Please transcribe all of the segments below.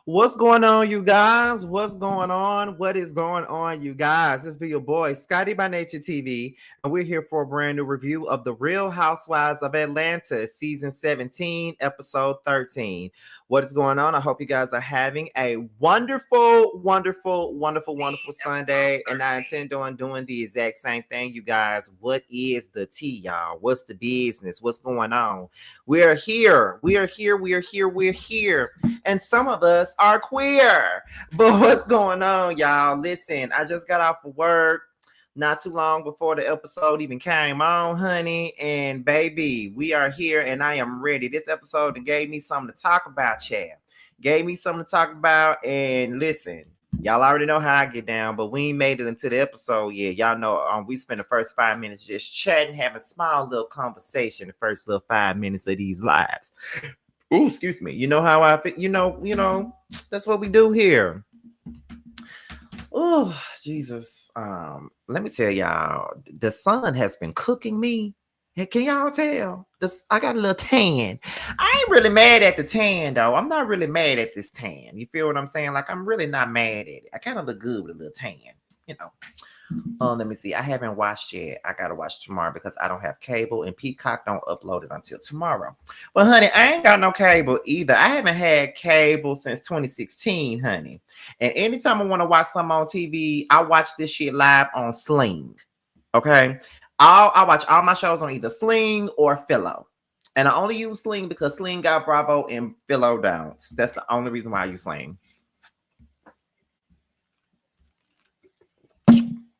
What's going on, you guys? What's going on? What is going on, you guys? This be your boy, Scotty by Nature TV, and we're here for a brand new review of The Real Housewives of Atlanta, Season 17, Episode 13. What is going on? I hope you guys are having a wonderful Sunday, and I intend on doing the exact same thing, you guys. What is the tea, y'all? What's the business? What's going on? We're here. And some of us are queer. But what's going on, y'all? Listen, I just got off of work not too long before the episode even came on, honey. And baby, we are here and I am ready. This episode gave me something to talk about, Chad. Gave me something to talk about. And listen, y'all already know how I get down, but we ain't made it into the episode yet. Y'all know we spent the first 5 minutes just chatting, having a small little conversation, the first little 5 minutes of these lives. Oh, excuse me. You know how I feel? You know, that's what we do here. Oh, Jesus. Let me tell y'all, the sun has been cooking me. Can y'all tell? I got a little tan. I ain't really mad at the tan, though. I'm not really mad at this tan. You feel what I'm saying? Like, I'm really not mad at it. I kind of look good with a little tan, you know. Let me see. I haven't watched yet. I gotta watch tomorrow because I don't have cable and Peacock don't upload it until tomorrow. But honey, I ain't got no cable either. I haven't had cable since 2016, honey. And anytime I want to watch something on TV, I watch this shit live on Sling. Okay, I watch all my shows on either Sling or Philo. And I only use Sling because Sling got Bravo and Philo don't. That's the only reason why I use Sling.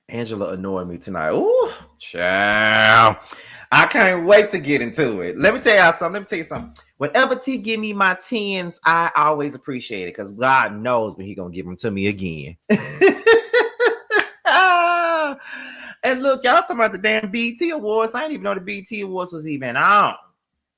Angela annoyed me tonight. Ooh, child. I can't wait to get into it. Let me tell you something. Whenever T give me my 10s, I always appreciate it because God knows when he gonna give them to me again. And look, y'all talking about the damn BET Awards. I didn't even know the BET Awards was even on.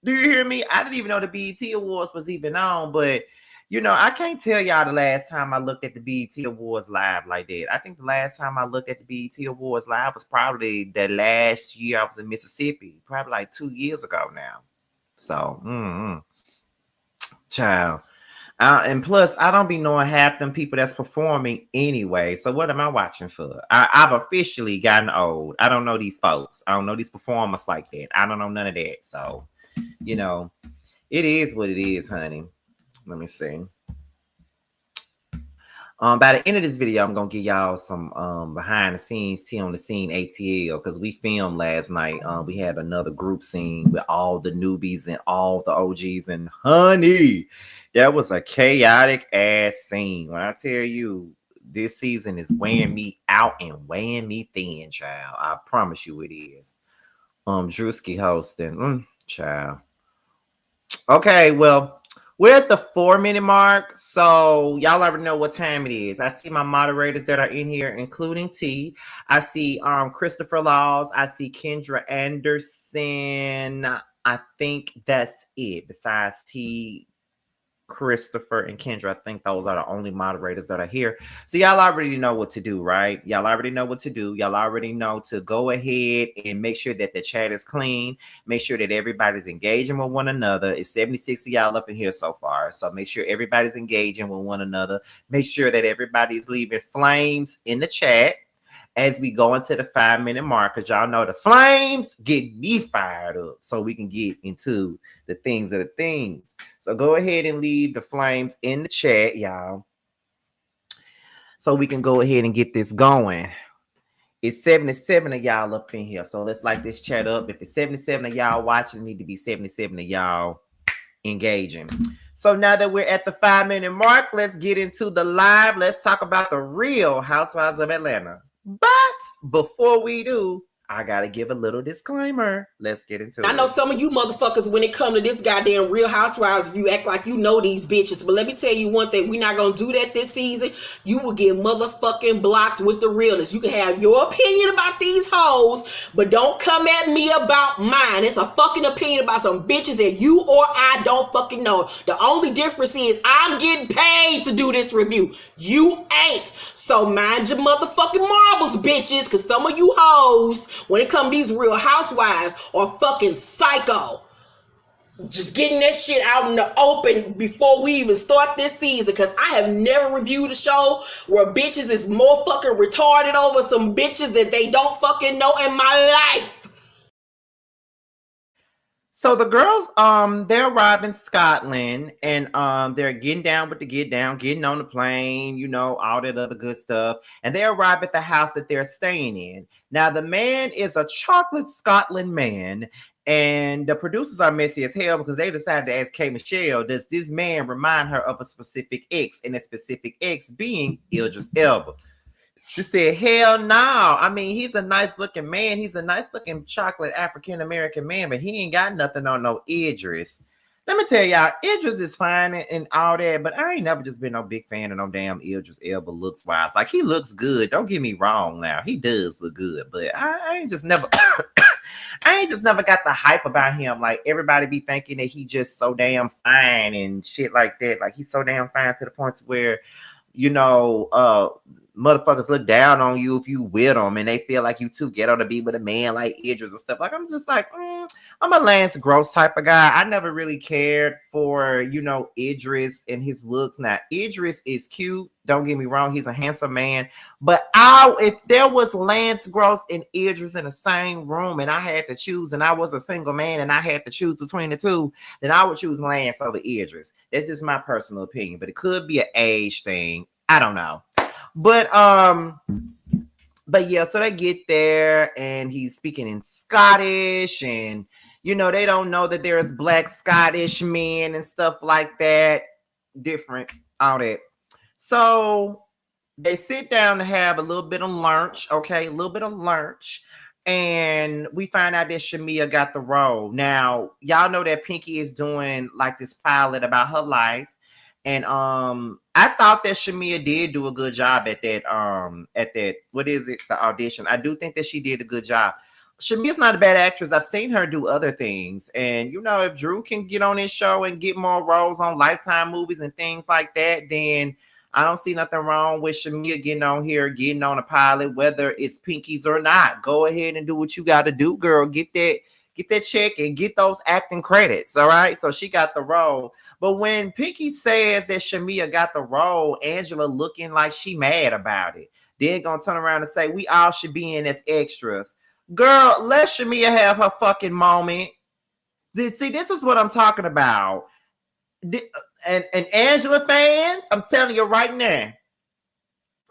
Do you hear me? I didn't even know the BET Awards was even on, but you know, I can't tell y'all the last time I looked at the BET Awards live like that. I think the last time I looked at the BET Awards live was probably the last year I was in Mississippi, probably like 2 years ago now. So, child. And plus, I don't be knowing half them people that's performing anyway. So what am I watching for? I've officially gotten old. I don't know these folks. I don't know these performers like that. I don't know none of that. So, you know, it is what it is, honey. Let me see. By the end of this video, I'm gonna give y'all some behind the scenes tea on the scene ATL because we filmed last night. We had another group scene with all the newbies and all the OGs, and honey, that was a chaotic ass scene. When I tell you, this season is weighing me out and weighing me thin, child. I promise you it is. Drewski hosting, child. Okay, well. We're at the 4-minute mark, so y'all already know what time it is. I see my moderators that are in here, including T. I see Christopher Laws. I see Kendra Anderson. I think that's it. Besides T, Christopher, and Kendra, I think those are the only moderators that are here. So y'all already know what to do, right? Y'all already know what to do. Y'all already know to go ahead and make sure that the chat is clean. Make sure that everybody's engaging with one another. It's 76 of y'all up in here so far. So make sure everybody's engaging with one another. Make sure that everybody's leaving flames in the chat as we go into the 5-minute mark, because y'all know the flames get me fired up so we can get into the things of the things. So go ahead and leave the flames in the chat, y'all, so we can go ahead and get this going. It's 77 of y'all up in here, so let's light this chat up. If it's 77 of y'all watching, it need to be 77 of y'all engaging. So now that we're at the 5-minute mark, let's get into the live. Let's talk about the Real Housewives of Atlanta. But before we do, I gotta give a little disclaimer. Let's get into it. I know some of you motherfuckers, when it comes to this goddamn Real Housewives, you act like you know these bitches. But let me tell you one thing. We're not going to do that this season. You will get motherfucking blocked with the realness. You can have your opinion about these hoes, but don't come at me about mine. It's a fucking opinion about some bitches that you or I don't fucking know. The only difference is I'm getting paid to do this review. You ain't. So mind your motherfucking marbles, bitches, because some of you hoes, when it comes to these Real Housewives, are fucking psycho. Just getting that shit out in the open before we even start this season, because I have never reviewed a show where bitches is more fucking retarded over some bitches that they don't fucking know in my life. So the girls, they arrive in Scotland, and they're getting down with the get down, getting on the plane, you know, all that other good stuff. And they arrive at the house that they're staying in. Now, the man is a chocolate Scotland man, and the producers are messy as hell because they decided to ask K. Michelle, does this man remind her of a specific ex, and a specific ex being Idris Elba? She said, hell no. I mean, he's a nice looking man. He's a nice looking chocolate African American man, but he ain't got nothing on no Idris. Let me tell y'all, Idris is fine and all that, but I ain't never just been no big fan of no damn Idris Elba looks wise. Like, he looks good. Don't get me wrong now. He does look good, but I ain't just never I ain't just never got the hype about him. Like, everybody be thinking that he just so damn fine and shit like that. Like, he's so damn fine to the point where, you know, motherfuckers look down on you if you with them, and they feel like you too ghetto to be with a man like Idris and stuff. Like, I'm just like, I'm a Lance Gross type of guy. I never really cared for, you know, Idris and his looks. Now, Idris is cute. Don't get me wrong. He's a handsome man. But if there was Lance Gross and Idris in the same room and I had to choose, and I was a single man and I had to choose between the two, then I would choose Lance over Idris. That's just my personal opinion. But it could be an age thing. I don't know. But yeah, so they get there and he's speaking in Scottish, and you know, they don't know that there's black Scottish men and stuff like that. Different, all that. So they sit down to have a little bit of lunch, okay, a little bit of lunch. And we find out that Shamia got the role. Now, y'all know that Pinky is doing like this pilot about her life. And I thought that Shamia did do a good job at that what is it, the audition. I do think that she did a good job. Shamia's not a bad actress. I've seen her do other things. And you know, if Drew can get on this show and get more roles on Lifetime movies and things like that, then I don't see nothing wrong with Shamia getting on here, getting on a pilot, whether it's Pinky's or not. Go ahead and do what you got to do, girl. Get that check and get those acting credits. All right. So she got the role. But when Pinky says that Shamia got the role, Angela looking like she mad about it. Then gonna turn around and say, we all should be in as extras. Girl, let Shamia have her fucking moment. See, this is what I'm talking about. And Angela fans, I'm telling you right now,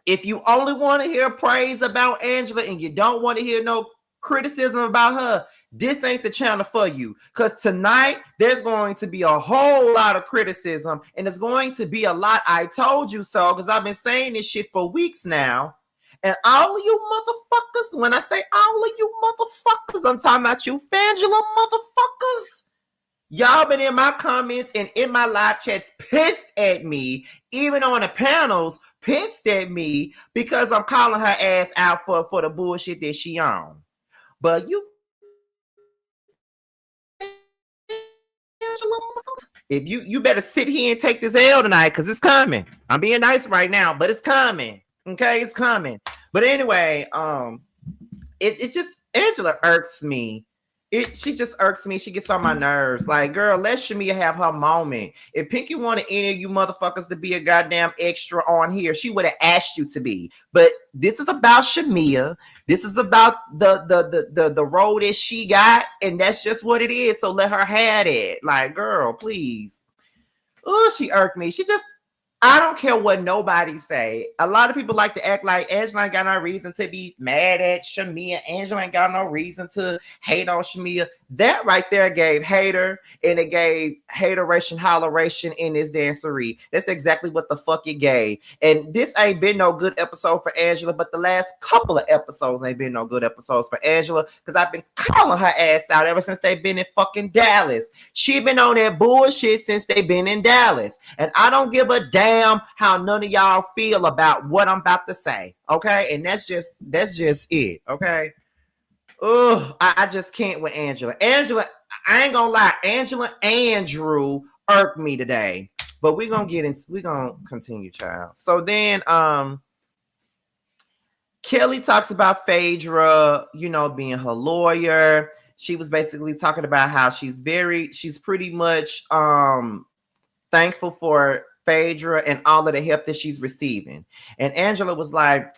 if you only want to hear praise about Angela and you don't want to hear no criticism about her, this ain't the channel for you. Because tonight there's going to be a whole lot of criticism, and it's going to be a lot I told you so, because I've been saying this shit for weeks now. And all of you motherfuckers, when I say all of you motherfuckers, I'm talking about you Fangela motherfuckers. Y'all been in my comments and in my live chats pissed at me, even on the panels, pissed at me because I'm calling her ass out for the bullshit that she on. But you, if you better sit here and take this L tonight, because it's coming. I'm being nice right now, but it's coming. Okay, it's coming. But anyway, it just, Angela irks me. She just irks me. She gets on my nerves. Like, girl, let Shamia have her moment. If Pinky wanted any of you motherfuckers to be a goddamn extra on here, she would have asked you to be. But this is about Shamia. This is about the role that she got, and that's just what it is. So let her have it. Like, girl, please. Oh, she irked me. I don't care what nobody say. A lot of people like to act like Angela ain't got no reason to be mad at Shamia. Angela ain't got no reason to hate on Shamia. That right there gave hater, and it gave hateration, holleration in this dancery. That's exactly what the fuck it gave. And this ain't been no good episode for Angela, but the last couple of episodes ain't been no good episodes for Angela, because I've been calling her ass out ever since they've been in fucking Dallas. She been on that bullshit since they've been in Dallas. And I don't give a damn how none of y'all feel about what I'm about to say. Okay? And that's just it. Okay? Oh, I just can't with Angela. Angela, I ain't gonna lie, Angela and Drew irked me today. But we're gonna continue, child. So then Kelly talks about Phaedra, being her lawyer. she was basically talking about how she's pretty much thankful for Phaedra and all of the help that she's receiving. And Angela was like,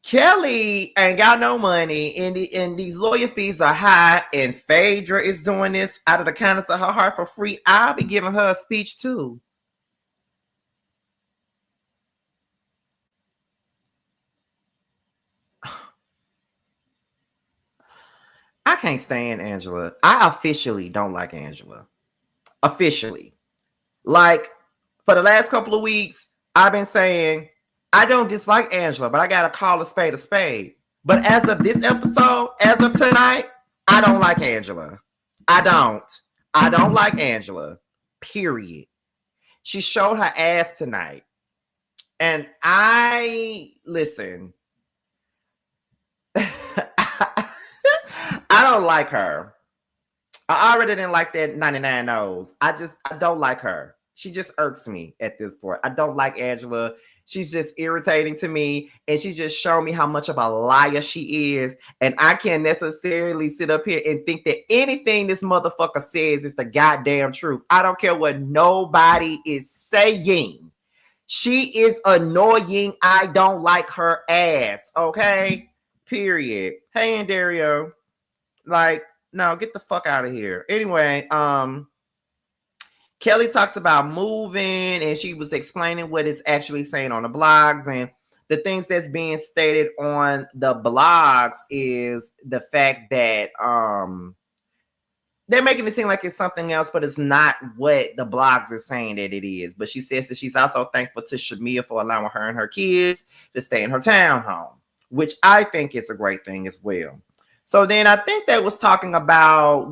Kelly ain't got no money, and these lawyer fees are high, and Phaedra is doing this out of the kindness of her heart for free. I'll be giving her a speech too. I can't stand Angela. I officially don't like Angela. Officially. Like, for the last couple of weeks, I've been saying, I don't dislike Angela, but I got to call a spade a spade. But as of this episode, as of tonight, I don't like Angela. I don't like Angela. Period. She showed her ass tonight. And listen, I don't like her. I already didn't like that 99 O's. I don't like her. She just irks me at this point. I don't like Angela. She's just irritating to me. And she just showed me how much of a liar she is. And I can't necessarily sit up here and think that anything this motherfucker says is the goddamn truth. I don't care what nobody is saying. She is annoying. I don't like her ass. Okay? Period. Hey, Dario. Like, no, get the fuck out of here. Anyway, Kelly talks about moving, and she was explaining what it's actually saying on the blogs, and the things that's being stated on the blogs is the fact that they're making it seem like it's something else, but it's not what the blogs are saying that it is. But she says that she's also thankful to Shamia for allowing her and her kids to stay in her townhome, which I think is a great thing as well. So then I think that was talking about,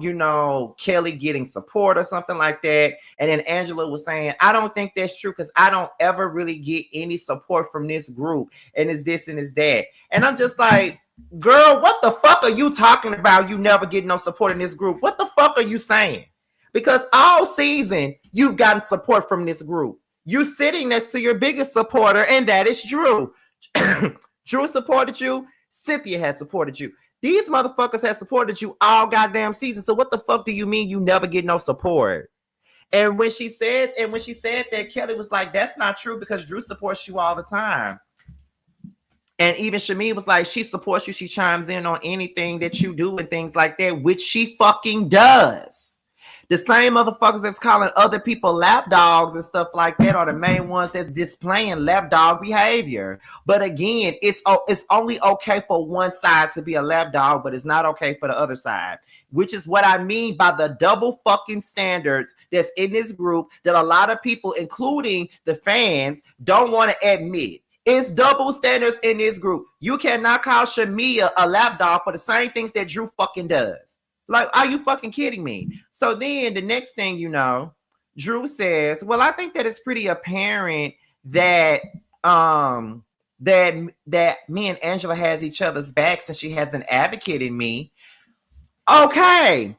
Kelly getting support or something like that. And then Angela was saying, I don't think that's true because I don't ever really get any support from this group. And it's this and it's that. And I'm just like, girl, what the fuck are you talking about? You never get no support in this group. What the fuck are you saying? Because all season, you've gotten support from this group. You're sitting next to your biggest supporter, and that is Drew. Drew supported you. Cynthia has supported you. These motherfuckers have supported you all goddamn season. So what the fuck do you mean you never get no support? And when she said that, Kelly was like, that's not true because Drew supports you all the time. And even Shamia was like, she supports you. She chimes in on anything that you do and things like that, which she fucking does. The same motherfuckers that's calling other people lapdogs and stuff like that are the main ones that's displaying lapdog behavior. But again, it's only okay for one side to be a lapdog, but it's not okay for the other side, which is what I mean by the double fucking standards that's in this group that a lot of people, including the fans, don't want to admit. It's double standards in this group. You cannot call Shamia a lapdog for the same things that Drew fucking does. Like, are you fucking kidding me? So then the next thing you know, Drew says, well, I think that it's pretty apparent that that me and Angela has each other's back since she has an advocate in me. Okay.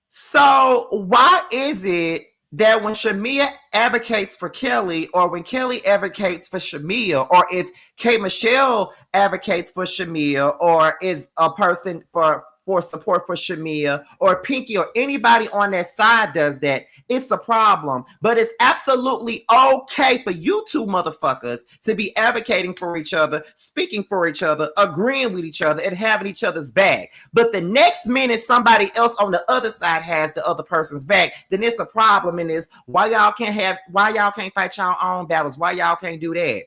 So why is it that when Shamia advocates for Kelly, or when Kelly advocates for Shamia, or if K. Michelle advocates for Shamia, or is a person for support for Shamia, or Pinky, or anybody on that side does that, it's a problem. But it's absolutely okay for you two motherfuckers to be advocating for each other, speaking for each other, agreeing with each other, and having each other's back. But the next minute somebody else on the other side has the other person's back, then it's a problem. And it's why y'all can't fight y'all own battles, why y'all can't do that.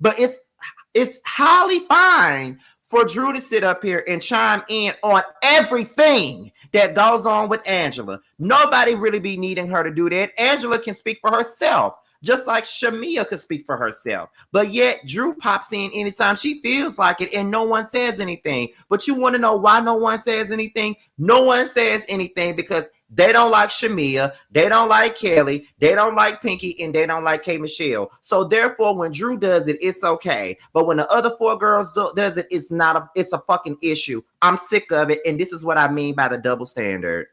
But it's highly fine for Drew to sit up here and chime in on everything that goes on with Angela. Nobody really be needing her to do that. Angela can speak for herself, just like Shamia could speak for herself. But yet Drew pops in anytime she feels like it, and no one says anything. But you want to know why no one says anything? No one says anything because they don't like Shamia, they don't like Kelly, they don't like Pinky, and they don't like K. Michelle. So therefore, when Drew does it, it's okay. But when the other four girls does it, it's a fucking issue. I'm sick of it, and this is what I mean by the double standard.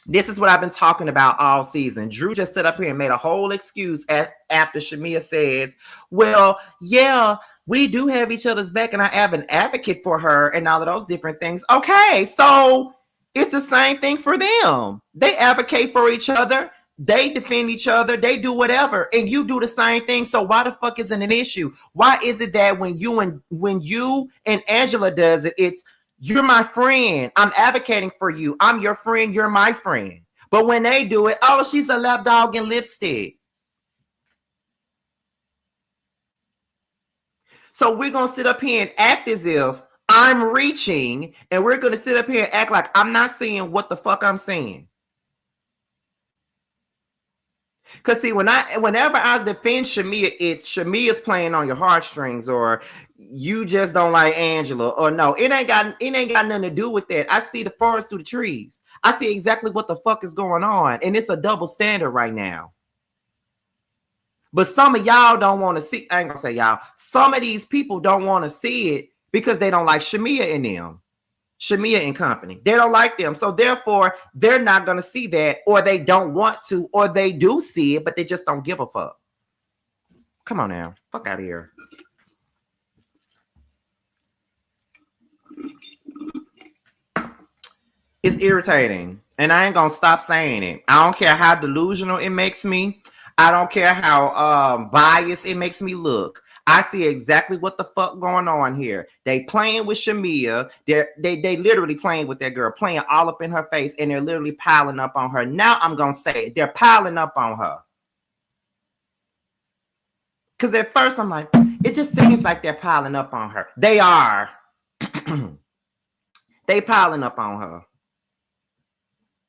This is what I've been talking about all season. Drew just sat up here and made a whole excuse after Shamia says, well, yeah, We do have each other's back, and I have an advocate for her and all of those different things. Okay, so it's the same thing for them. They advocate for each other. They defend each other. They do whatever, and you do the same thing. So why the fuck isn't an issue? Why is it that when you and Angela does it, it's you're my friend. I'm advocating for you. I'm your friend. You're my friend. But when they do it, oh, she's a lapdog in lipstick. So we're going to sit up here and act as if I'm reaching, and we're going to sit up here and act like I'm not seeing what the fuck I'm seeing. Because see, whenever I defend Shamia, it's Shamia's playing on your heartstrings, or you just don't like Angela, or no, it ain't got nothing to do with that. I see the forest through the trees. I see exactly what the fuck is going on, and it's a double standard right now. But some of y'all don't want to see. I ain't gonna say y'all. Some of these people don't want to see it because they don't like Shamia and them. Shamia and company. They don't like them. So therefore, they're not going to see that, or they don't want to, or they do see it, but they just don't give a fuck. Come on now. Fuck out of here. It's irritating. And I ain't going to stop saying it. I don't care how delusional it makes me. I don't care how biased it makes me look. I see exactly what the fuck going on here. They playing with Shamia. They literally playing with that girl, playing all up in her face, and they're literally piling up on her. Now I'm gonna say it. They're piling up on her. Because at first I'm like, it just seems like they're piling up on her. They are. They piling up on her.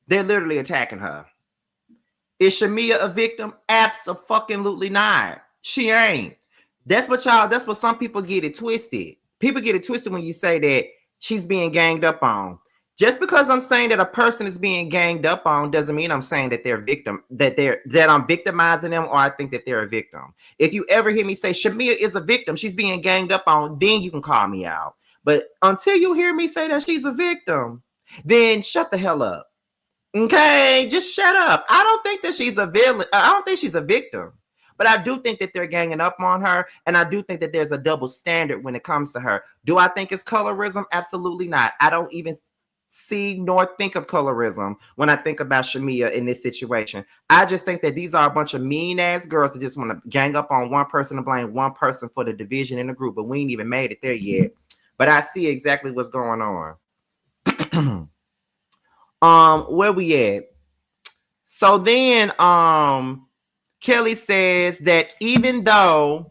They're literally attacking her. Is Shamia a victim? Absolutely not. She ain't. That's what some people get it twisted. People get it twisted when you say that she's being ganged up on. Just because I'm saying that a person is being ganged up on doesn't mean I'm saying that they're a victim, that I'm victimizing them, or I think that they're a victim. If you ever hear me say Shamia is a victim, she's being ganged up on, then you can call me out. But until you hear me say that she's a victim, then shut the hell up. Okay, just shut up. I don't think that she's a villain. I don't think she's a victim. But I do think that they're ganging up on her, and I do think that there's a double standard when it comes to her. Do I think it's colorism? Absolutely not. I don't even see nor think of colorism when I think about Shamia in this situation. I just think that these are a bunch of mean-ass girls that just want to gang up on one person and blame one person for the division in the group, but we ain't even made it there yet. But I see exactly what's going on. Where we at? So then, Kelly says that even though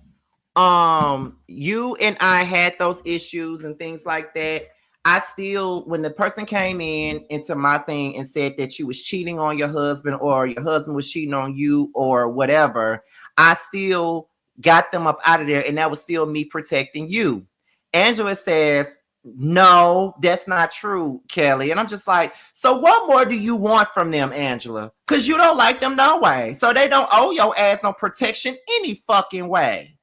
you and I had those issues and things like that, I still, when the person came into my thing and said that you was cheating on your husband, or your husband was cheating on you, or whatever, I still got them up out of there, and that was still me protecting you. Angela says, no, that's not true, Kelly. And I'm just like, so what more do you want from them, Angela? Because you don't like them no way. So they don't owe your ass no protection any fucking way.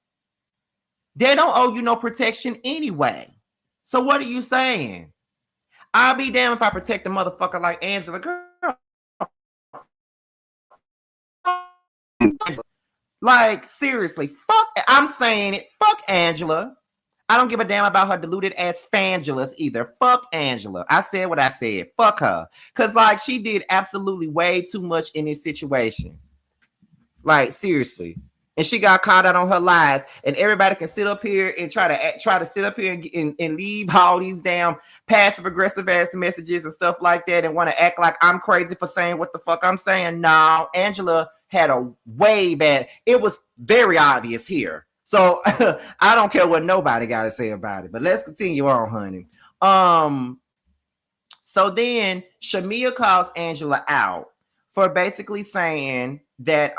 They don't owe you no protection anyway. So what are you saying? I'll be damned if I protect a motherfucker like Angela. Girl. Like, seriously, fuck. I'm saying it. Fuck Angela. I don't give a damn about her deluded ass fangelas either. Fuck Angela. I said what I said. Fuck her. Because, like, she did absolutely way too much in this situation. Like, seriously. And she got caught out on her lies. And everybody can sit up here and try to sit up here and leave all these damn passive-aggressive ass messages and stuff like that and want to act like I'm crazy for saying what the fuck I'm saying. No, Angela had a way bad. It was very obvious here. So I don't care what nobody got to say about it, but let's continue on, honey. So then Shamia calls Angela out for basically saying that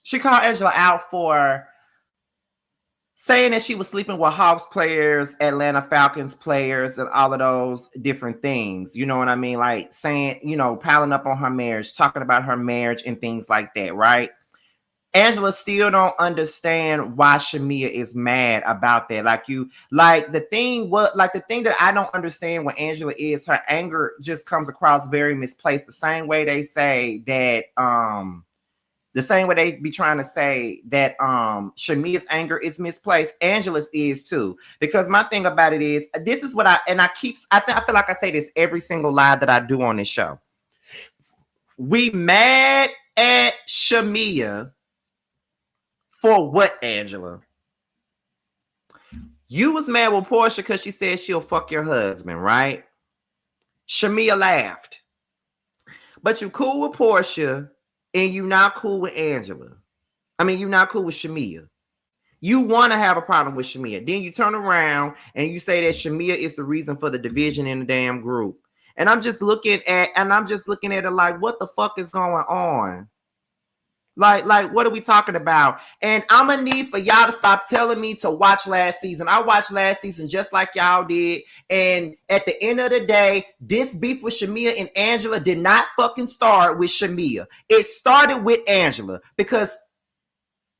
she called Angela out for saying that she was sleeping with Hawks players, Atlanta Falcons players, and all of those different things. You know what I mean? Like saying, piling up on her marriage, talking about her marriage and things like that, right? Angela still don't understand why Shamia is mad about that. The thing that I don't understand with Angela is her anger just comes across very misplaced. The same way they say that The same way they be trying to say that Shamia's anger is misplaced, Angela's is too. Because my thing about it is, this is what I feel like I say this every single live that I do on this show. We mad at Shamia for what, Angela? You was mad with Portia because she said she'll fuck your husband, right? Shamia laughed. But you cool with Portia and you not cool with Angela. I mean, you not cool with Shamia. You want to have a problem with Shamia. Then you turn around and you say that Shamia is the reason for the division in the damn group. And I'm just looking at it like, what the fuck is going on? Like, what are we talking about? And I'm gonna need for y'all to stop telling me to watch last season. I watched last season just like y'all did. And at the end of the day, this beef with Shamia and Angela did not fucking start with Shamia. It started with Angela because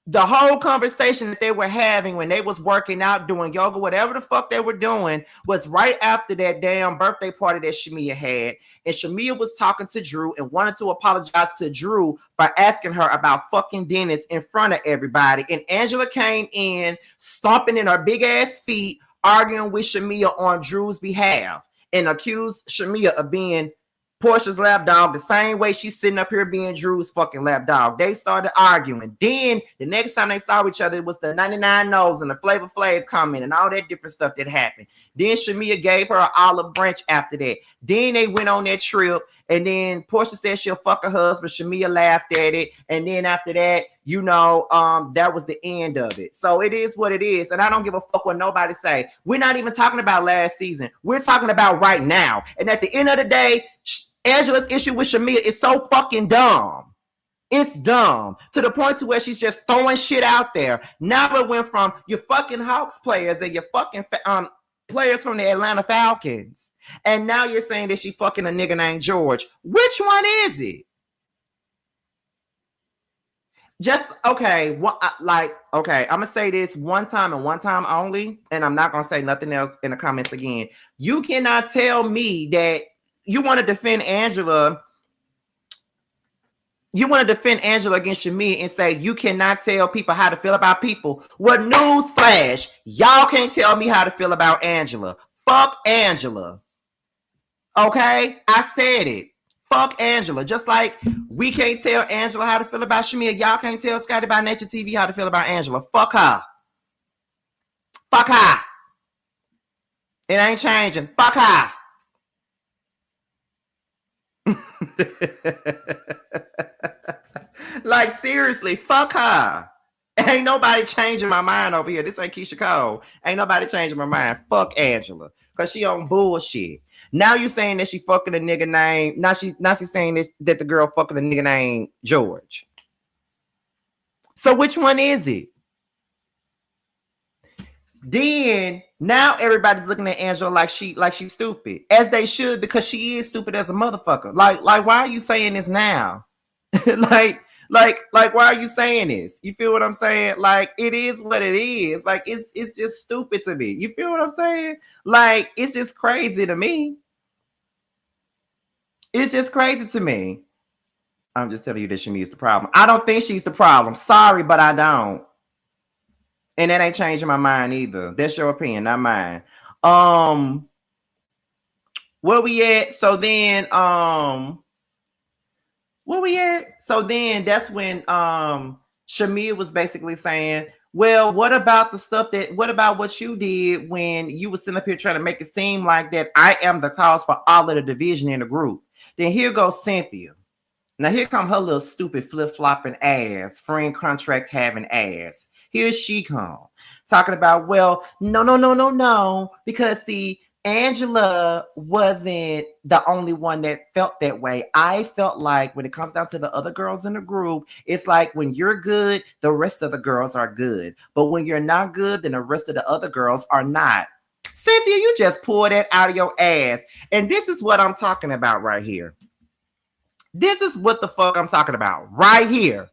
the whole conversation that they were having when they was working out, doing yoga, whatever the fuck they were doing, was right after that damn birthday party that Shamia had. And Shamia was talking to Drew and wanted to apologize to Drew for asking her about fucking Dennis in front of everybody. And Angela came in, stomping in her big ass feet, arguing with Shamia on Drew's behalf and accused Shamia of being Portia's lapdog the same way she's sitting up here being Drew's fucking lapdog. They started arguing. Then the next time they saw each other, it was the 99 No's and the Flavor Flav comment and all that different stuff that happened. Then Shamia gave her an olive branch after that. Then they went on that trip, and then Portia said she'll fuck her husband. Shamia laughed at it, and then after that, you know, that was the end of it. So it is what it is, and I don't give a fuck what nobody say. We're not even talking about last season. We're talking about right now. And at the end of the day, Angela's issue with Shamia is so fucking dumb. It's dumb to the point to where she's just throwing shit out there. Now it went from your fucking Hawks players and your fucking players from the Atlanta Falcons, and now you're saying that she fucking a nigga named George. Which one is it? Just okay. Okay, I'm gonna say this one time and one time only, and I'm not gonna say nothing else in the comments again. You cannot tell me that you want to defend Angela. You want to defend Angela against Shamia and say you cannot tell people how to feel about people. Well, newsflash, y'all can't tell me how to feel about Angela. Fuck Angela. Okay? I said it. Fuck Angela. Just like we can't tell Angela how to feel about Shamia. Y'all can't tell Scotty by Nature TV how to feel about Angela. Fuck her. Fuck her. It ain't changing. Fuck her. Like, seriously, fuck her. Ain't nobody changing my mind over here. This ain't Keisha Cole. Ain't nobody changing my mind. Fuck Angela. Because she on bullshit. Now you saying that she fucking a nigga named, now she's saying that the girl fucking a nigga named George. So which one is it? Then now everybody's looking at Angela like she's stupid, as they should, because she is stupid as a motherfucker. Like why are you saying this now? like why are you saying this? You feel what I'm saying? Like, it is what it is. Like, it's just stupid to me. You feel what I'm saying? Like, it's just crazy to me. It's just crazy to me. I'm just telling you that Shamia is the problem. I don't think she's the problem. Sorry, but I don't. And that ain't changing my mind either. That's your opinion, not mine. Where we at? So then, where we at? So then that's when Shamia was basically saying, well, what about what you did when you were sitting up here trying to make it seem like that I am the cause for all of the division in the group? Then here goes Cynthia. Now here come her little stupid flip-flopping ass, friend contract having ass. Here she come, talking about, well, no, because see, Angela wasn't the only one that felt that way. I felt like when it comes down to the other girls in the group, it's like when you're good, the rest of the girls are good. But when you're not good, then the rest of the other girls are not. Cynthia, you just pulled that out of your ass. And this is what I'm talking about right here. This is what the fuck I'm talking about right here.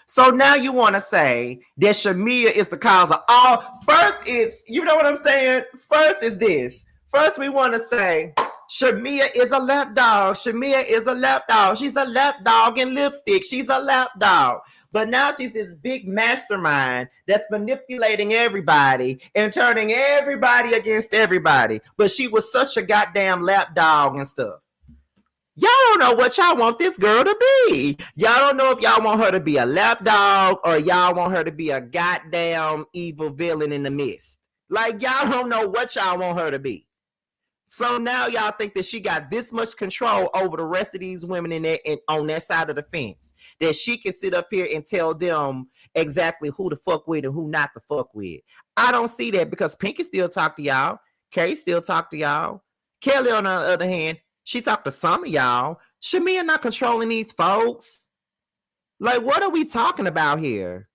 So now you want to say that Shamia is the cause of all. First, it's, you know what I'm saying? First is this. First, we want to say Shamia is a lap dog. Shamia is a lap dog. She's a lap dog in lipstick. She's a lap dog. But now she's this big mastermind that's manipulating everybody and turning everybody against everybody. But she was such a goddamn lap dog and stuff. Y'all don't know what y'all want this girl to be. Y'all don't know if y'all want her to be a lap dog or y'all want her to be a goddamn evil villain in the mist. Like, y'all don't know what y'all want her to be. So now y'all think that she got this much control over the rest of these women in there and on that side of the fence that she can sit up here and tell them exactly who to fuck with and who not to fuck with. I don't see that because Pinky still talk to y'all. Kay still talk to y'all. Kelly, on the other hand, she talked to some of y'all. Shamia not controlling these folks. Like, what are we talking about here?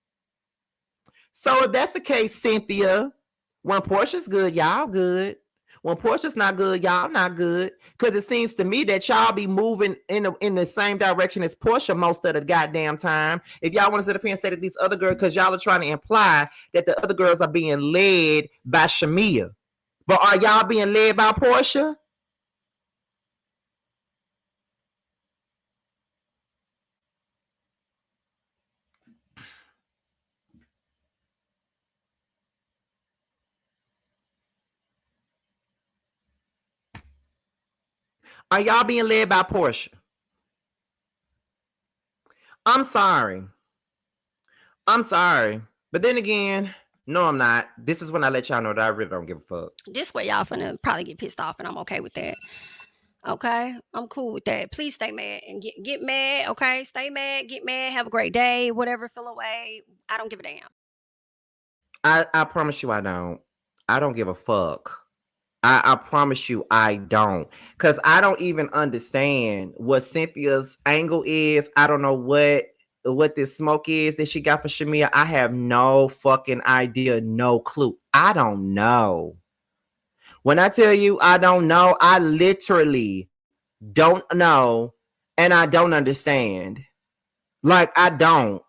So if that's the case, Cynthia, when Portia's good, y'all good. When Portia's not good, y'all not good. Because it seems to me that y'all be moving in the same direction as Portia most of the goddamn time. If y'all want to sit up here and say that these other girls, because y'all are trying to imply that the other girls are being led by Shamia. But are y'all being led by Portia? Are y'all being led by Portia? I'm sorry. But then again, no, I'm not. This is when I let y'all know that I really don't give a fuck. This way y'all finna probably get pissed off, and I'm okay with that. Okay? I'm cool with that. Please stay mad and get mad, okay? Stay mad, get mad, have a great day, whatever, feel away. I don't give a damn. I promise you I don't. I don't give a fuck. I promise you I don't. Because I don't even understand what Cynthia's angle is. I don't know what this smoke is that she got for Shamia. I have no fucking idea, no clue. I don't know. When I tell you I don't know, I literally don't know and I don't understand. Like, I don't.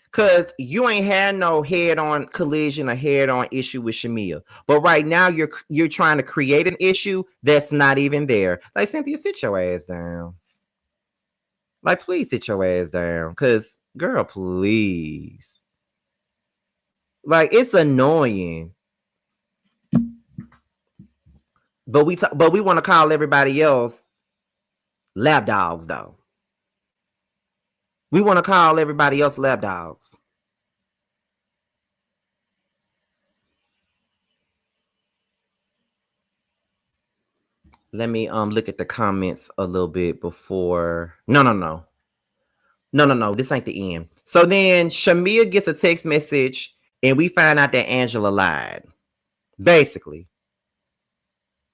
Because you ain't had no head-on collision or head-on issue with Shamia. But right now, you're trying to create an issue that's not even there. Like, Cynthia, sit your ass down. Like, please sit your ass down. Because, girl, please. Like, it's annoying. But we want to call everybody else lap dogs, though. We want to call everybody else lap dogs. Let me look at the comments a little bit before. No. This ain't the end. So then Shamia gets a text message and we find out that Angela lied. Basically.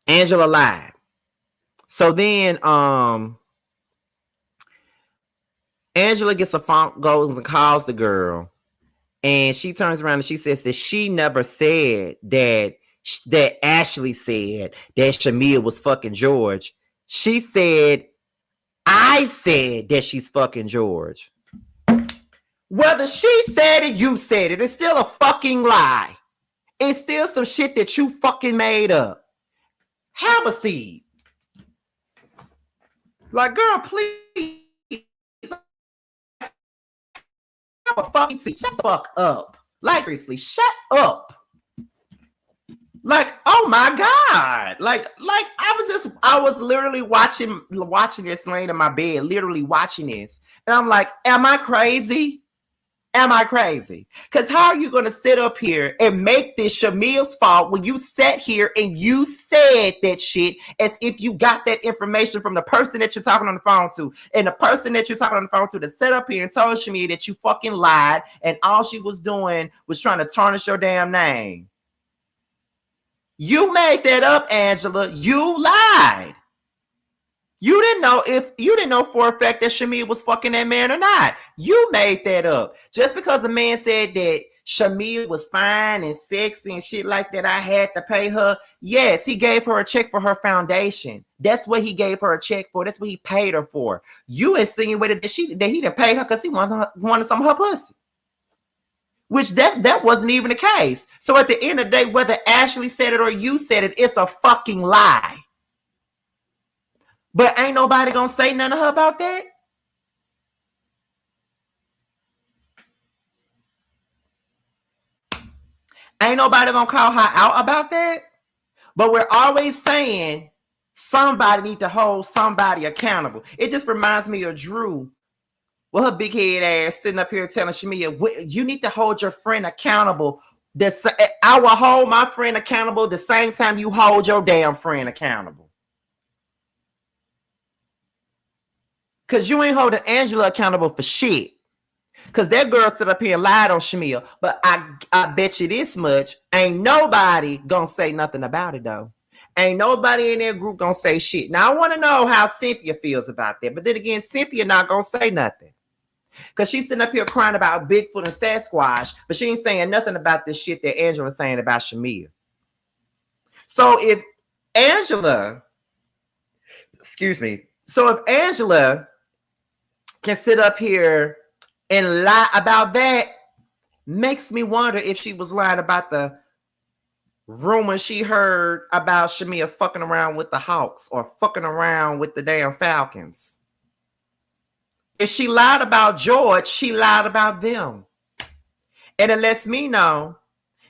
Angela lied. So then Angela gets a phone, goes and calls the girl, and she turns around and she says that she never said that Ashley said that Shamia was fucking George. She said, I said that she's fucking George. Whether she said it, you said it, it's still a fucking lie. It's still some shit that you fucking made up. Have a seat. Like, girl, please. Have a fucking seat. Shut the fuck up. Like, seriously, shut up. Like, oh my God. Like I was literally watching this laying in my bed, literally watching this. And I'm like, am I crazy? Am I crazy? Because how are you going to sit up here and make this Shamia's fault when you sat here and you said that shit as if you got that information from the person that you're talking on the phone to, and the person that you're talking on the phone to that sat up here and told Shamia that you fucking lied and all she was doing was trying to tarnish your damn name. You made that up, Angela. You lied. You didn't know for a fact that Shamia was fucking that man or not. You made that up. Just because a man said that Shamia was fine and sexy and shit like that, I had to pay her. Yes, he gave her a check for her foundation. That's what he gave her a check for. That's what he paid her for. You insinuated that he didn't pay her because he wanted some of her pussy. Which that wasn't even the case. So at the end of the day, whether Ashley said it or you said it, it's a fucking lie. But ain't nobody gonna say nothing to her about that. Ain't nobody gonna call her out about that. But we're always saying somebody need to hold somebody accountable. It just reminds me of Drew with her big head ass sitting up here telling Shamia, you need to hold your friend accountable. I will hold my friend accountable the same time you hold your damn friend accountable. Because you ain't holding Angela accountable for shit. Because that girl stood up here and lied on Shamia. But I bet you this much, ain't nobody gonna say nothing about it though. Ain't nobody in their group gonna say shit. Now I want to know how Cynthia feels about that. But then again, Cynthia not gonna say nothing. Because she's sitting up here crying about Bigfoot and Sasquatch, but she ain't saying nothing about this shit that Angela's saying about Shamia. So if Angela can sit up here and lie about that, makes me wonder if she was lying about the rumor she heard about Shamia fucking around with the Hawks or fucking around with the damn Falcons. If she lied about George, she lied about them. And it lets me know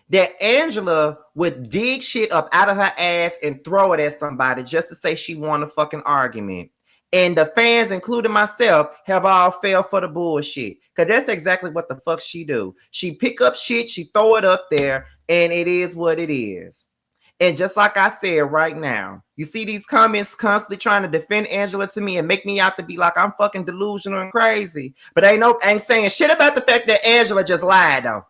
that Angela would dig shit up out of her ass and throw it at somebody just to say she won a fucking argument. And the fans, including myself, have all fell for the bullshit. Because that's exactly what the fuck she do. She pick up shit, she throw it up there, and it is what it is. And just like I said right now, you see these comments constantly trying to defend Angela to me and make me out to be like I'm fucking delusional and crazy. But ain't saying shit about the fact that Angela just lied though.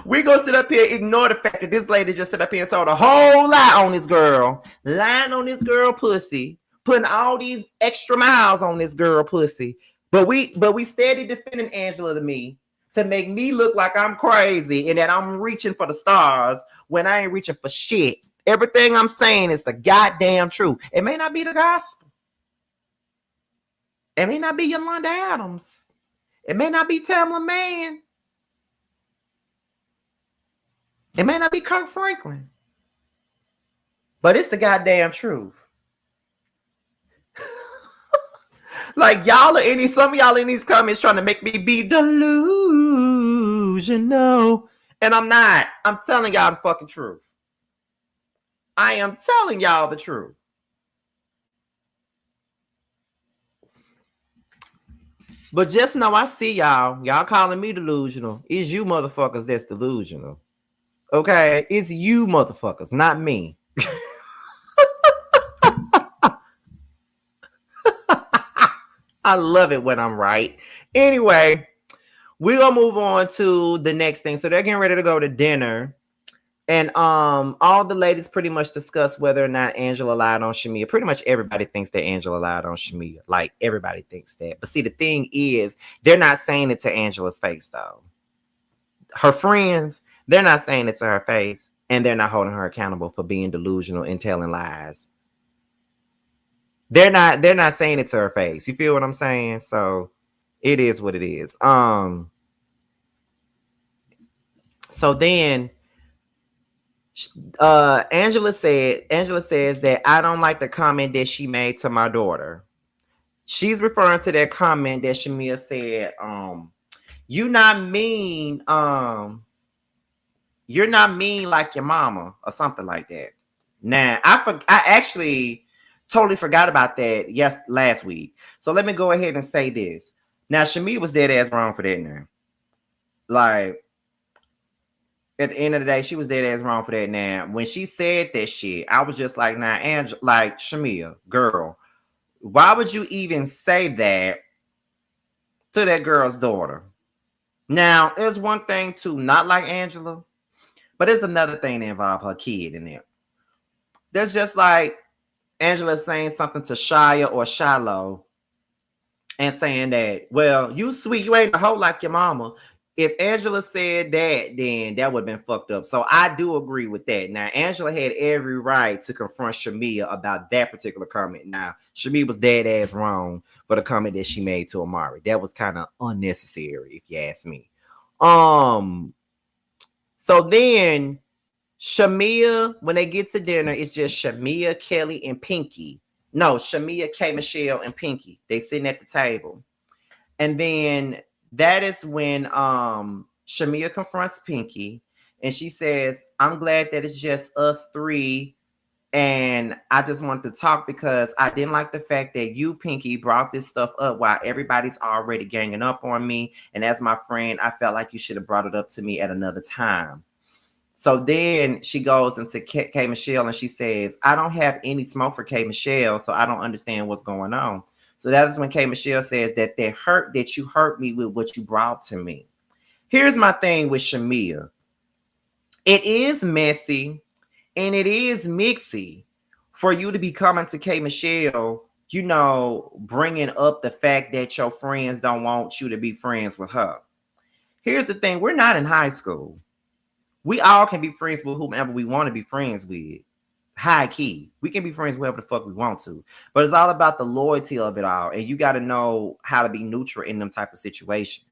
We gonna sit up here and ignore the fact that this lady just sit up here and told a whole lie on this girl, lying on this girl pussy, putting all these extra miles on this girl pussy. But we steady defending Angela to me to make me look like I'm crazy and that I'm reaching for the stars when I ain't reaching for shit. Everything I'm saying is the goddamn truth. It may not be the gospel. It may not be Yolanda Adams. It may not be Tamla Mann. It may not be Kirk Franklin. But it's the goddamn truth. Like some of y'all in these comments trying to make me be delusional. And I'm not. I'm telling y'all the fucking truth. I am telling y'all the truth. But just know I see y'all. Y'all calling me delusional. It's you motherfuckers that's delusional. Okay? It's you motherfuckers, not me. I love it when I'm right. Anyway, we're gonna move on to the next thing. So they're getting ready to go to dinner. And all the ladies pretty much discuss whether or not Angela lied on Shamia. Pretty much everybody thinks that Angela lied on Shamia. Like, everybody thinks that. But see, the thing is, they're not saying it to Angela's face, though. Her friends, they're not saying it to her face. And they're not holding her accountable for being delusional and telling lies. They're not saying it to her face. You feel what I'm saying? So it is what it is. So then Angela says that I don't like the comment that she made to my daughter. She's referring to that comment that Shamia said, you're not mean like your mama or something like that. Now, I actually totally forgot about that last week. So let me go ahead and say this. Now, Shamia was dead ass wrong for that now. Like, at the end of the day, she was dead ass wrong for that now. When she said that shit, I was just like, nah, like, Shamia, girl, why would you even say that to that girl's daughter? Now, there's one thing to not like Angela, but there's another thing to involve her kid in it. There's just like Angela saying something to Shia or Shiloh and saying that, well, you sweet, you ain't a hoe like your mama. If Angela said that, then that would have been fucked up. So I do agree with that. Now, Angela had every right to confront Shamia about that particular comment. Now, Shamia was dead ass wrong for the comment that she made to Amari. That was kind of unnecessary, if you ask me. So then Shamia, when they get to dinner, it's just Shamia, Kelly, and Pinky. No, Shamia, K, Michelle, and Pinky. They sitting at the table. And then that is when Shamia confronts Pinky and she says, I'm glad that it's just us three. And I just wanted to talk because I didn't like the fact that you, Pinky, brought this stuff up while everybody's already ganging up on me. And as my friend, I felt like you should have brought it up to me at another time. So then she goes into K Michelle and she says, I don't have any smoke for K Michelle, so I don't understand what's going on. So that is when K Michelle says that you hurt me with what you brought to me. Here's my thing with Shamia. It is messy and it is mixy for you to be coming to K Michelle, you know, bringing up the fact that your friends don't want you to be friends with her. Here's the thing. We're not in high school. We all can be friends with whomever we want to be friends with. High key. We can be friends with whoever the fuck we want to. But it's all about the loyalty of it all. And you got to know how to be neutral in them type of situations.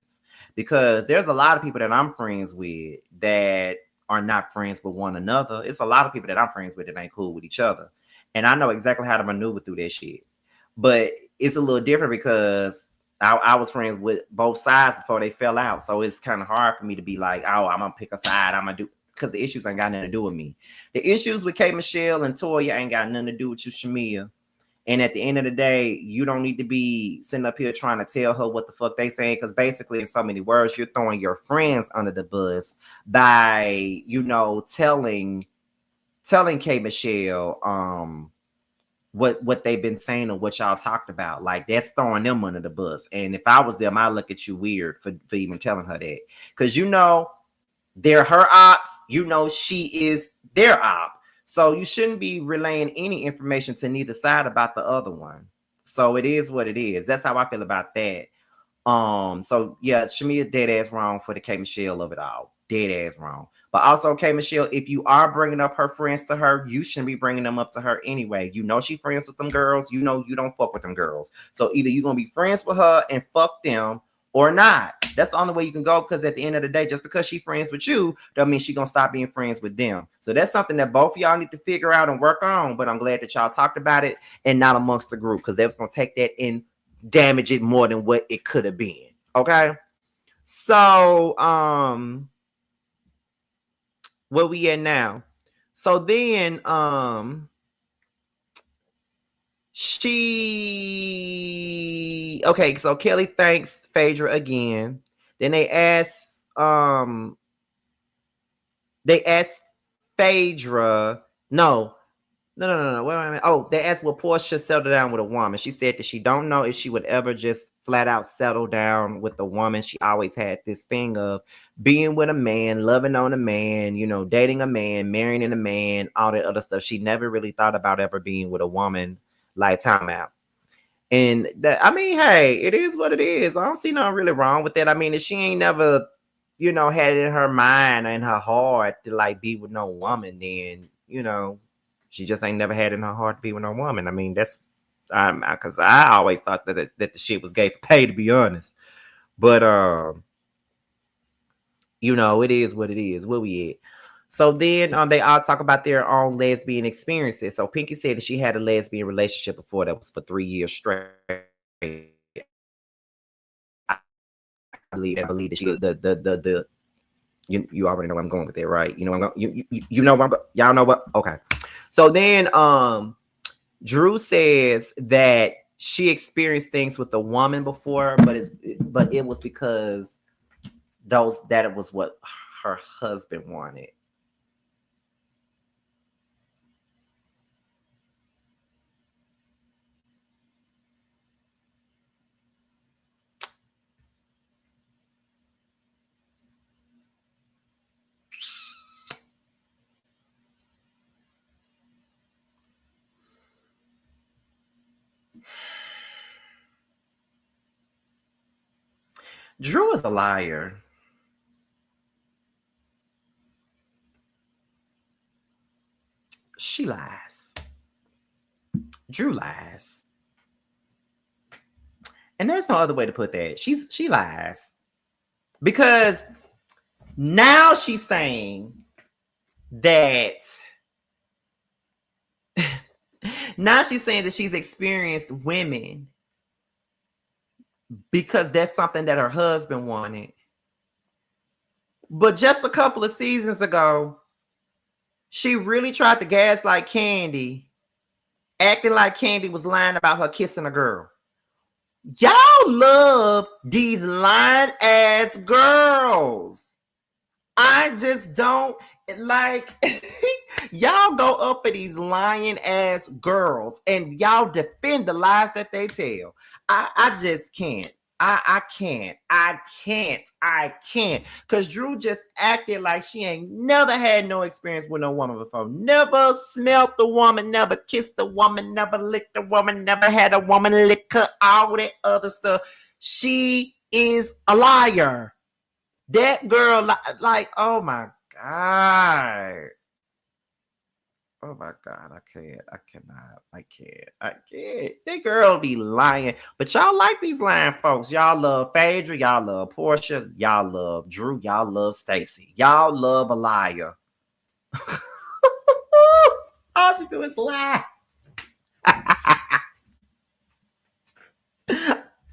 Because there's a lot of people that I'm friends with that are not friends with one another. It's a lot of people that I'm friends with that ain't cool with each other. And I know exactly how to maneuver through that shit. But it's a little different because I was friends with both sides before they fell out. So it's kind of hard for me to be like, oh, I'm going to pick a side. I'm going to do, because the issues ain't got nothing to do with me. The issues with K Michelle and Toya ain't got nothing to do with you, Shamia. And at the end of the day, you don't need to be sitting up here trying to tell her what the fuck they saying. Because basically, in so many words, you're throwing your friends under the bus by, you know, telling K Michelle what they've been saying or what y'all talked about. Like, that's throwing them under the bus. And if I was them, I'd look at you weird for even telling her that. Because, you know, they're her ops. You know, she is their op. So you shouldn't be relaying any information to neither side about the other one. So it is what it is. That's how I feel about that. So yeah, Shamia dead ass wrong for the K Michelle of it all. Dead ass wrong. But also, K Michelle, if you are bringing up her friends to her, you shouldn't be bringing them up to her anyway. You know she friends with them girls. You know you don't fuck with them girls. So either you're gonna be friends with her and fuck them, or not. That's the only way you can go, because at the end of the day, just because she's friends with you, don't mean she's going to stop being friends with them. So that's something that both of y'all need to figure out and work on. But I'm glad that y'all talked about it and not amongst the group, because they was going to take that and damage it more than what it could have been. Okay? So, where we at now? So then, okay, so Kelly thanks Phaedra again. Then they ask Phaedra, no. Wait a minute. Oh, they asked will Portia settle down with a woman. She said that she don't know if she would ever just flat out settle down with a woman. She always had this thing of being with a man, loving on a man, you know, dating a man, marrying a man, all that other stuff. She never really thought about ever being with a woman. Like, time out. And that, I mean, hey, it is what it is. I don't see nothing really wrong with that. I mean, if she ain't never, you know, had it in her mind or in her heart to like be with no woman, then, you know, she just ain't never had it in her heart to be with no woman. I mean, that's because I always thought that the shit was gay for pay, to be honest. But you know, it is what it is. Where we at? So then they all talk about their own lesbian experiences. So Pinky said that she had a lesbian relationship before that was for 3 years straight. I believe that she the you already know where I'm going with that, right? You know I'm going, you know what, y'all know what? Okay. So then Drew says that she experienced things with a woman before, but it was because that was what her husband wanted. Drew is a liar. She lies. Drew lies. And there's no other way to put that. She lies. Because now she's saying that now she's saying that she's experienced women because that's something that her husband wanted. But just a couple of seasons ago, she really tried to gaslight Candy, acting like Candy was lying about her kissing a girl. Y'all love these lying ass girls. I just don't like y'all go up for these lying ass girls and y'all defend the lies that they tell. I just can't. I can't. Because Drew just acted like she ain't never had no experience with no woman before. Never smelt the woman, never kissed the woman, never licked the woman, never had a woman lick her, all that other stuff. She is a liar. That girl, like, oh my God. Oh my God, I cannot. That girl be lying. But y'all like these lying folks. Y'all love Phaedra, y'all love Portia, y'all love Drew, y'all love Stacy. Y'all love a liar. All she do is lie.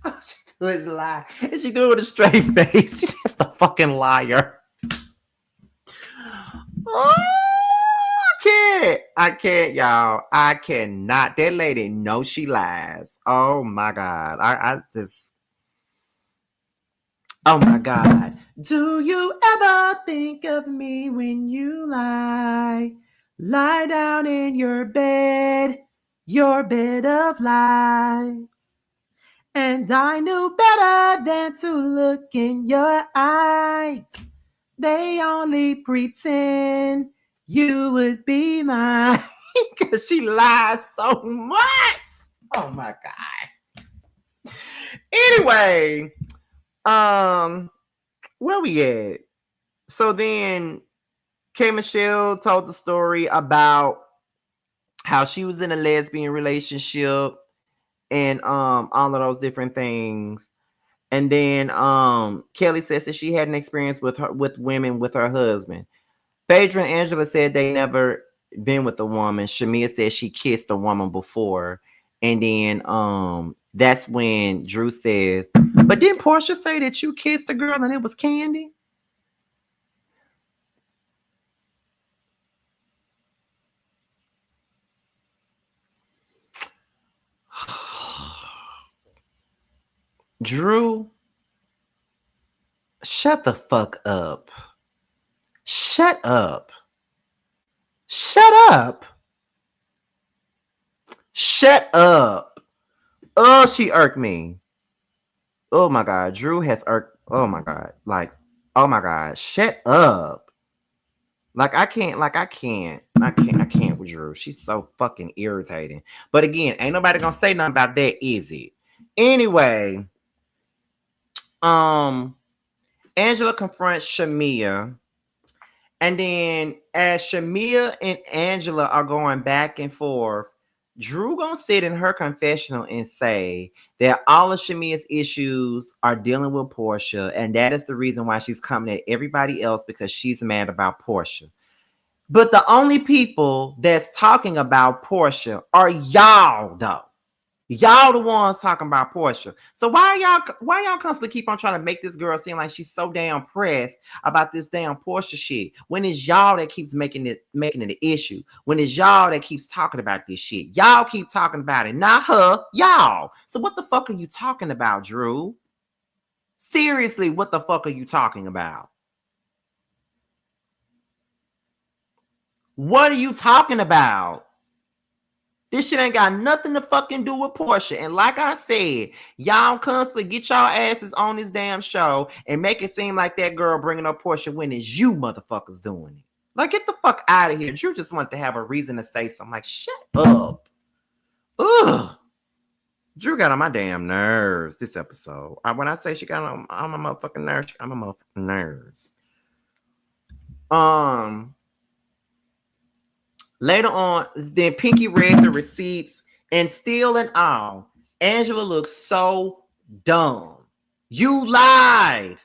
All she do is lie. And she do it with a straight face. She's just a fucking liar. Oh, I can't, y'all. I cannot. That lady knows she lies. Oh my God. Oh my God. Do you ever think of me when you lie? Lie down in your bed of lies. And I knew better than to look in your eyes. They only pretend you would be mine. Because she lies so much. Oh my God. Anyway, where we at? So then K. Michelle told the story about how she was in a lesbian relationship and all of those different things. And then Kelly says that she had an experience with women with her husband. Phaedra and Angela said they never been with a woman. Shamia said she kissed a woman before. And then that's when Drew says, but didn't Portia say that you kissed a girl and it was Candy? Drew, shut the fuck up. Shut up. Shut up. Shut up. Oh, she irked me. Oh my God. Drew has irked. Oh my God. Like, oh my God. Shut up. I can't with Drew. She's so fucking irritating. But again, ain't nobody gonna say nothing about that, is it? Anyway, Angela confronts Shamia. And then as Shamia and Angela are going back and forth, Drew gonna sit in her confessional and say that all of Shamia's issues are dealing with Portia, and that is the reason why she's coming at everybody else, because she's mad about Portia. But the only people that's talking about Portia are y'all, though. Y'all the ones talking about Portia. So why y'all constantly keep on trying to make this girl seem like she's so damn pressed about this damn Portia shit, when it's y'all that keeps making it an issue, when it's y'all that keeps talking about this shit? Y'all keep talking about it, not her, y'all. So what the fuck are you talking about, Drew? Seriously, what the fuck are you talking about? What are you talking about? This shit ain't got nothing to fucking do with Portia. And like I said, y'all constantly get y'all asses on this damn show and make it seem like that girl bringing up Portia when it's you motherfuckers doing it. Like, get the fuck out of here. Drew just wanted to have a reason to say something. Like, shut up. Ugh. Drew got on my damn nerves this episode. When I say she got on my motherfucking nerves, she got on my motherfucking nerves. Later on, then Pinky read the receipts, and still and all, Angela looks so dumb. You lied.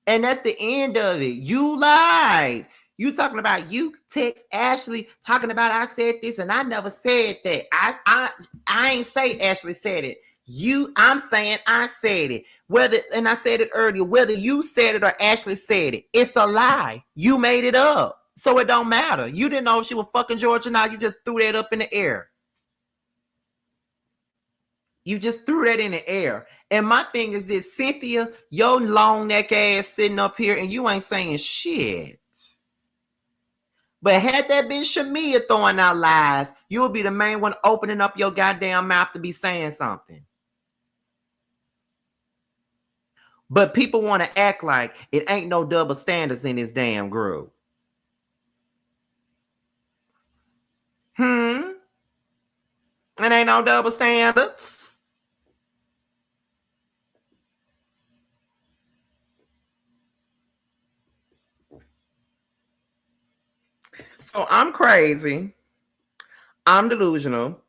And that's the end of it. You lied. You talking about you text Ashley talking about I said this and I never said that. I ain't say Ashley said it. I'm saying I said it. And I said it earlier, whether you said it or Ashley said it, it's a lie. You made it up. So it don't matter. You didn't know if she was fucking George or not. You just threw that up in the air. You just threw that in the air. And my thing is this, Cynthia, your long neck ass sitting up here and you ain't saying shit. But had that been Shamia throwing out lies, you would be the main one opening up your goddamn mouth to be saying something. But people want to act like it ain't no double standards in this damn group. It ain't no double standards. So I'm crazy. I'm delusional.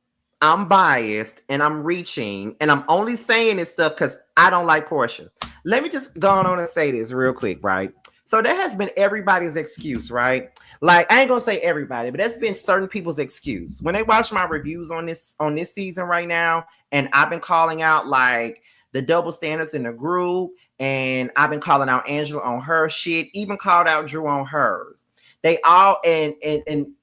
I'm biased and I'm reaching and I'm only saying this stuff because I don't like Portia. Let me just go on and say this real quick, right? So that has been everybody's excuse, right? Like, I ain't gonna say everybody, but that's been certain people's excuse. When they watch my reviews on this season right now, and I've been calling out like the double standards in the group, and I've been calling out Angela on her shit, even called out Drew on hers. They all and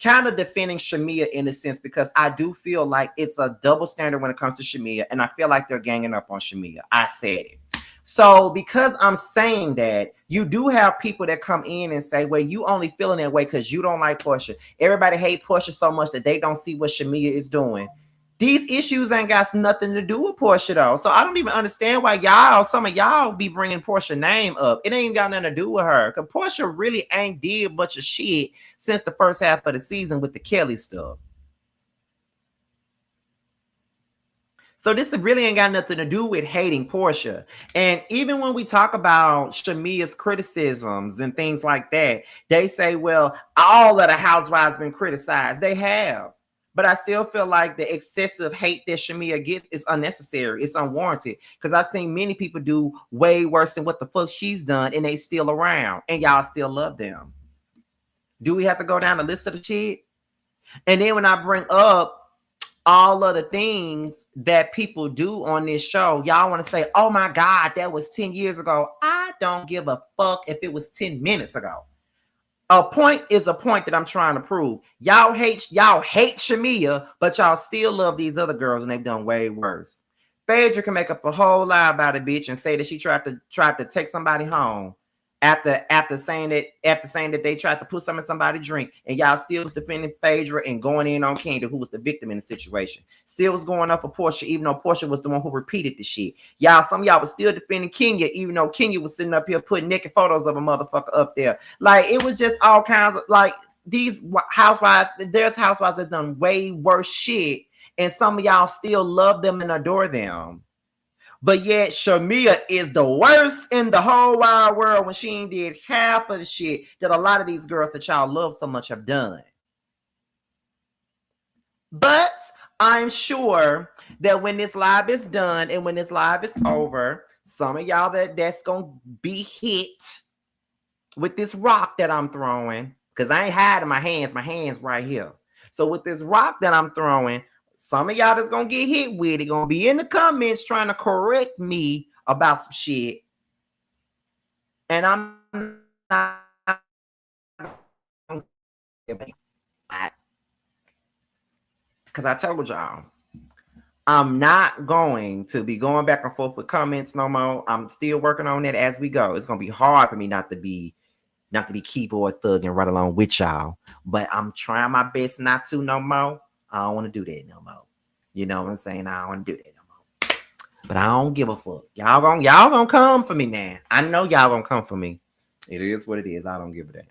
kind of defending Shamia in a sense because I do feel like it's a double standard when it comes to Shamia, and I feel like they're ganging up on Shamia. I said it. So because I'm saying that, you do have people that come in and say, well, you only feeling that way because you don't like Portia. Everybody hate Portia so much that they don't see what Shamia is doing. These issues ain't got nothing to do with Portia, though. So I don't even understand why some of y'all be bringing Portia's name up. It ain't even got nothing to do with her. Because Portia really ain't did much of shit since the first half of the season with the Kelly stuff. So this really ain't got nothing to do with hating Portia. And even when we talk about Shamia's criticisms and things like that, they say, well, all of the housewives been criticized. They have. But I still feel like the excessive hate that Shamia gets is unnecessary. It's unwarranted. Because I've seen many people do way worse than what the fuck she's done, and they still around. And y'all still love them. Do we have to go down the list of the shit? And then when I bring up all of the things that people do on this show, y'all want to say, oh my God, that was 10 years ago. I don't give a fuck if it was 10 minutes ago. A point is a point that I'm trying to prove. Y'all hate Shamia, but y'all still love these other girls, and they've done way worse. Phaedra can make up a whole lie about a bitch and say that she tried to take somebody home after saying that they tried to put some in somebody's drink, and y'all still was defending Phaedra and going in on Kenya, who was the victim in the situation. Still was going up for Portia, even though Portia was the one who repeated the shit. Some of y'all was still defending Kenya, even though Kenya was sitting up here putting naked photos of a motherfucker up there. Like, it was just all kinds of, like, these housewives, there's housewives that done way worse shit, and some of y'all still love them and adore them. But yet Shamia is the worst in the whole wide world when she ain't did half of the shit that a lot of these girls that y'all love so much have done. But I'm sure that when this live is done and when this live is over, some of y'all that's going to be hit with this rock that I'm throwing, because I ain't hiding my hands right here. So with this rock that I'm throwing, some of y'all that's gonna get hit with it gonna be in the comments trying to correct me about some shit. And I'm not, because I told y'all, I'm not going to be going back and forth with comments no more. I'm still working on that as we go. It's gonna be hard for me not to be keyboard thug and right along with y'all, but I'm trying my best not to no more. I don't want to do that no more. You know what I'm saying? I don't want to do that no more. But I don't give a fuck. Y'all gonna come for me now. I know y'all gonna come for me. It is what it is. I don't give a damn.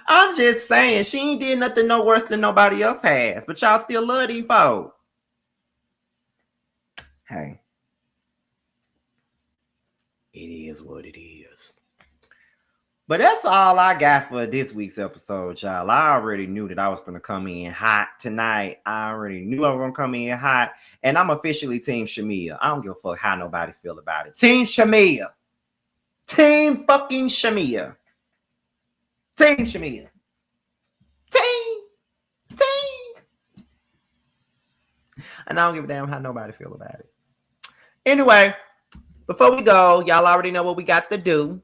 I'm just saying, she ain't did nothing no worse than nobody else has. But y'all still love these folks. Hey. It is what it is. But that's all I got for this week's episode, y'all. I already knew that I was going to come in hot tonight. I already knew I was going to come in hot. And I'm officially Team Shamia. I don't give a fuck how nobody feel about it. Team Shamia. Team fucking Shamia. Team Shamia. Team. And I don't give a damn how nobody feel about it. Anyway, before we go, y'all already know what we got to do.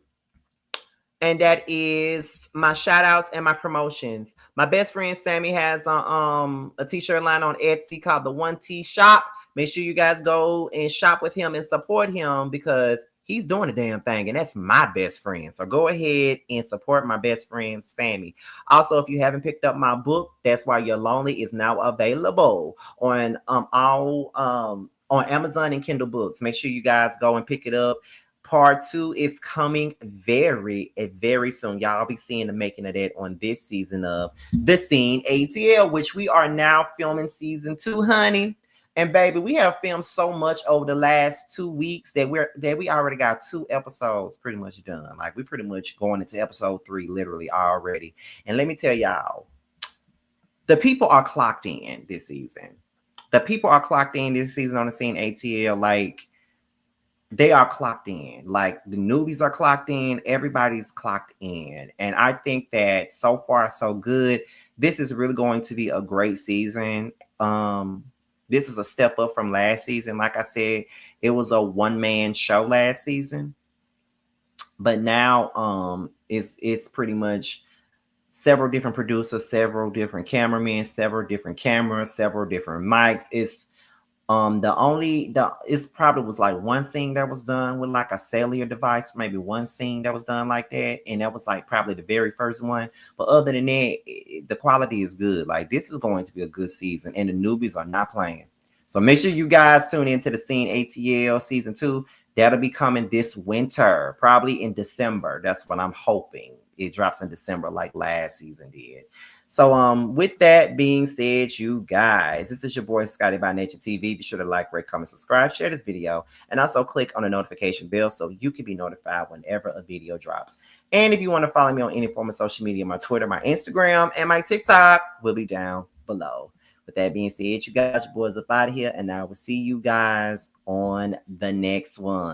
And that is my shout outs and my promotions. My best friend Sammy has a t-shirt line on Etsy called the 1T Shop. Make sure you guys go and shop with him and support him because he's doing a damn thing, and that's my best friend. So go ahead and support my best friend Sammy. Also, if you haven't picked up my book, That's Why You're Lonely, is now available on all on Amazon and Kindle Books. Make sure you guys go and pick it up. Part 2 is coming very, very soon. Y'all be seeing the making of that on this season of The Scene ATL, which we are now filming season 2, honey. And baby, we have filmed so much over the last 2 weeks that we already got 2 episodes pretty much done. Like we pretty much going into episode 3 literally already. And let me tell y'all, the people are clocked in this season. The people are clocked in this season on The Scene ATL. Like they are clocked in. Like the newbies are clocked in. Everybody's clocked in. And I think that so far so good. This is really going to be a great season. This is a step up from last season. Like I said, it was a one-man show last season. But now it's pretty much several different producers, several different cameramen, several different cameras, several different mics. It's probably was like one scene that was done with like a cellular device, maybe one scene that was done like that, and that was like probably the very first one. But other than that, the quality is good. Like this is going to be a good season, and the newbies are not playing. So make sure you guys tune into The Scene ATL season 2. That'll be coming this winter, probably in December. That's what I'm hoping. It drops in December like last season did. So with that being said, you guys, this is your boy Scotty by Nature TV. Be sure to like, rate, comment, subscribe, share this video, and also click on the notification bell so you can be notified whenever a video drops. And if you want to follow me on any form of social media, my Twitter, my Instagram, and my TikTok will be down below. With that being said, you guys, your boys up out of here, and I will see you guys on the next one.